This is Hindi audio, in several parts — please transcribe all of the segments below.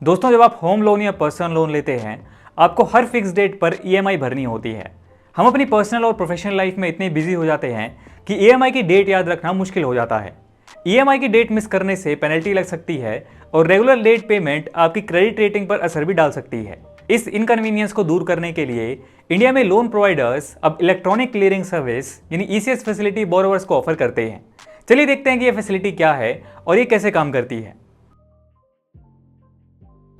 दोस्तों, जब आप होम लोन या पर्सनल लोन लेते हैं, आपको हर फिक्स डेट पर ईएमआई भरनी होती है। हम अपनी पर्सनल और प्रोफेशनल लाइफ में इतने बिजी हो जाते हैं कि ईएमआई की डेट याद रखना मुश्किल हो जाता है। ईएमआई की डेट मिस करने से पेनल्टी लग सकती है और रेगुलर लेट पेमेंट आपकी क्रेडिट रेटिंग पर असर भी डाल सकती है। इस इनकन्वीनियंस को दूर करने के लिए इंडिया में लोन प्रोवाइडर्स अब इलेक्ट्रॉनिक क्लियरिंग सर्विस यानी ईसीएस फैसिलिटी बोरोवर्स को ऑफर करते हैं। चलिए देखते हैं कि यह फैसिलिटी क्या है और ये कैसे काम करती है।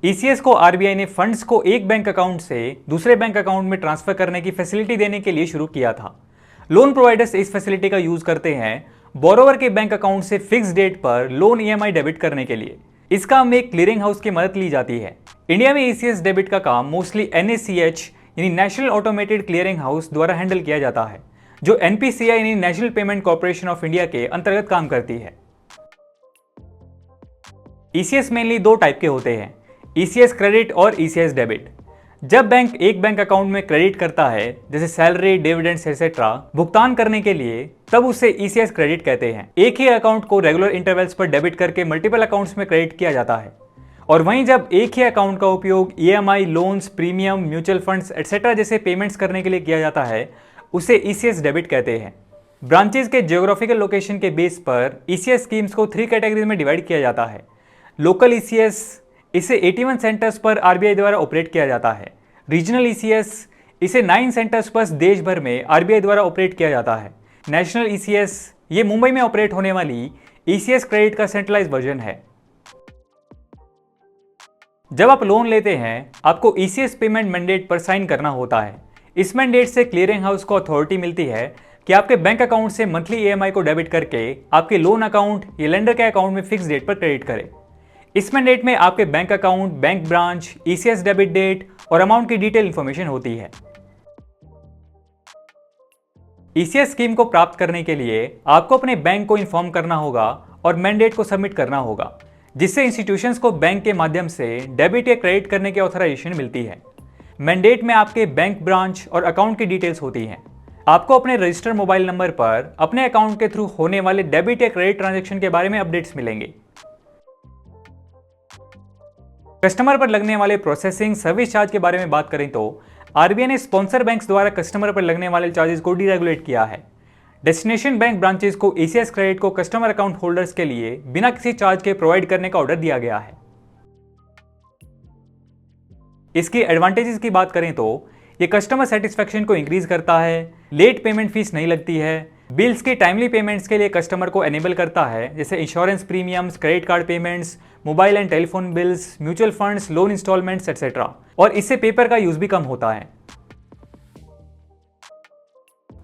ईसीएस को आरबीआई ने फंड्स को एक बैंक अकाउंट से दूसरे बैंक अकाउंट में ट्रांसफर करने की फैसिलिटी देने के लिए शुरू किया था। लोन प्रोवाइडर्स इस फैसिलिटी का यूज करते हैं बोरोवर के बैंक अकाउंट से फिक्स डेट पर लोन ईएमआई डेबिट करने के लिए। इस काम में एक क्लियरिंग हाउस की मदद ली जाती है। इंडिया में ईसीएस डेबिट का काम मोस्टली एनएसीएच यानी नेशनल ऑटोमेटेड क्लियरिंग हाउस द्वारा हैंडल किया जाता है, जो एनपीसीआई यानी national payment corporation of India के अंतर्गत काम करती है। ईसीएस मेनली दो टाइप के होते हैं, ईसीएस क्रेडिट और ईसीएस डेबिट। जब बैंक एक बैंक अकाउंट में क्रेडिट करता है, जैसे सैलरी, डिविडेंड्स एक्सेट्रा भुगतान करने के लिए, तब उसे ईसीएस क्रेडिट कहते हैं। एक ही अकाउंट को रेगुलर इंटरवल्स पर डेबिट करके मल्टीपल अकाउंट्स में क्रेडिट किया जाता है। और वहीं जब एक ही अकाउंट का उपयोग EMI, loans, premium, mutual funds etcetera जैसे पेमेंट्स करने के लिए किया जाता है, उसे ईसीएस डेबिट कहते हैं। ब्रांचेज के जियोग्राफिकल लोकेशन के बेस पर ईसीएस स्कीम्स को 3 कैटेगरीज में डिवाइड किया जाता है। लोकल ईसीएस, इसे 81 सेंटर्स पर आरबीआई द्वारा ऑपरेट किया जाता है। रीजनल ईसीएस, इसे 9 सेंटर्स पर देश भर में आरबीआई द्वारा ऑपरेट किया जाता है। नेशनल ईसीएस, ये मुंबई में ऑपरेट होने वाली ईसीएस क्रेडिट का सेंट्रलाइज वर्जन है। जब आप लोन लेते हैं, आपको ईसीएस पेमेंट मैंडेट पर साइन करना होता है। इस मैंडेट से क्लियरिंग हाउस को अथॉरिटी मिलती है कि आपके बैंक अकाउंट से मंथली ईएमआई को डेबिट करके आपके लोन अकाउंट या लेंडर के अकाउंट में फिक्स डेट पर क्रेडिट करे। इस मैंडेट में आपके bank account, bank branch, ECS debit date और अमाउंट की डिटेल इंफॉर्मेशन होती है। ईसीएस स्कीम को प्राप्त करने के लिए आपको अपने बैंक को इन्फॉर्म करना होगा और मैंडेट को सबमिट करना होगा, जिससे इंस्टीट्यूशंस को बैंक के माध्यम से डेबिट या क्रेडिट करने की ऑथराइजेशन मिलती है। मैंडेट में आपके बैंक ब्रांच और अकाउंट की डिटेल्स होती हैं। आपको अपने रजिस्टर्ड मोबाइल नंबर पर अपने अकाउंट के थ्रू होने वाले डेबिट या क्रेडिट ट्रांजैक्शन के बारे में अपडेट्स मिलेंगे। कस्टमर पर लगने वाले प्रोसेसिंग सर्विस चार्ज के बारे में बात करें तो आरबीआई ने स्पॉन्सर बैंक्स द्वारा कस्टमर पर लगने वाले चार्जेस को डीरेगुलेट किया है। डेस्टिनेशन बैंक ब्रांचेस को ईसीएस क्रेडिट को कस्टमर अकाउंट होल्डर्स के लिए बिना किसी चार्ज के प्रोवाइड करने का ऑर्डर दिया गया है। इसकी एडवांटेजेस की बात करें तो ये कस्टमर सेटिस्फेक्शन को इंक्रीज करता है, लेट पेमेंट फीस नहीं लगती है, बिल्स के टाइमली पेमेंट्स के लिए कस्टमर को एनेबल करता है, जैसे insurance premiums, credit card payments, mobile and telephone bills, mutual funds, loan instalments etcetera. और इससे पेपर का यूज भी कम होता है।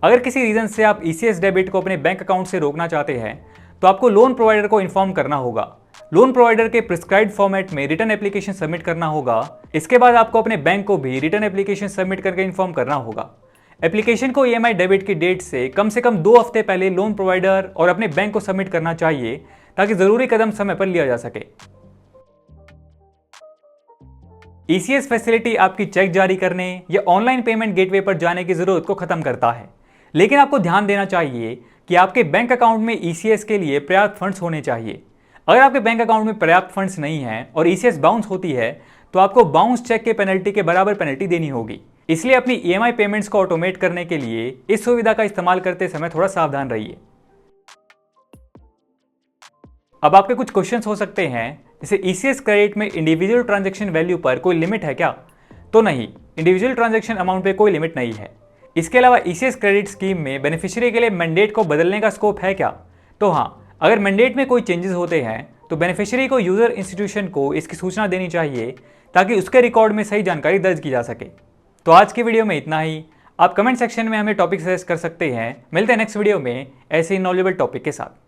अगर किसी रीजन से आप ईसीएस डेबिट को अपने बैंक अकाउंट से रोकना चाहते हैं, तो आपको लोन प्रोवाइडर को इन्फॉर्म करना होगा। लोन प्रोवाइडर के प्रिस्क्राइब्ड फॉर्मेट में रिटर्न एप्लीकेशन सबमिट करना होगा। इसके बाद आपको अपने बैंक को भी रिटर्न एप्लीकेशन सबमिट करके इन्फॉर्म करना होगा। एप्लीकेशन को ईएमआई डेबिट की डेट से कम 2 हफ्ते पहले लोन प्रोवाइडर और अपने बैंक को सबमिट करना चाहिए, ताकि जरूरी कदम समय पर लिया जा सके। ईसीएस फैसिलिटी आपकी चेक जारी करने या ऑनलाइन पेमेंट गेटवे पर जाने की जरूरत को खत्म करता है, लेकिन आपको ध्यान देना चाहिए कि आपके बैंक अकाउंट में ईसीएस के लिए पर्याप्त फंड्स होने चाहिए। अगर आपके बैंक अकाउंट में पर्याप्त फंड्स नहीं हैं और ईसीएस बाउंस होती है, तो आपको बाउंस चेक के पेनल्टी के बराबर पेनल्टी देनी होगी। इसलिए अपनी ईएमआई पेमेंट्स को ऑटोमेट करने के लिए इस सुविधा का इस्तेमाल करते समय थोड़ा सावधान रहिए। अब आपके कुछ क्वेश्चंस हो सकते हैं, जैसे ईसीएस क्रेडिट में इंडिविजुअल ट्रांजैक्शन वैल्यू पर कोई लिमिट है क्या? तो नहीं, इंडिविजुअल ट्रांजैक्शन अमाउंट पे कोई लिमिट नहीं है। इसके अलावा ईसीएस क्रेडिट स्कीम में बेनिफिशियरी के लिए मैंडेट को बदलने का स्कोप है क्या? तो हाँ, अगर मैंडेट में कोई चेंजेस होते हैं तो बेनिफिशियरी को यूजर इंस्टीट्यूशन को इसकी सूचना देनी चाहिए, ताकि उसके रिकॉर्ड में सही जानकारी दर्ज की जा सके। तो आज की वीडियो में इतना ही। आप कमेंट सेक्शन में हमें टॉपिक सजेस्ट कर सकते हैं। मिलते हैं नेक्स्ट वीडियो में ऐसे ही नॉलेजेबल टॉपिक के साथ।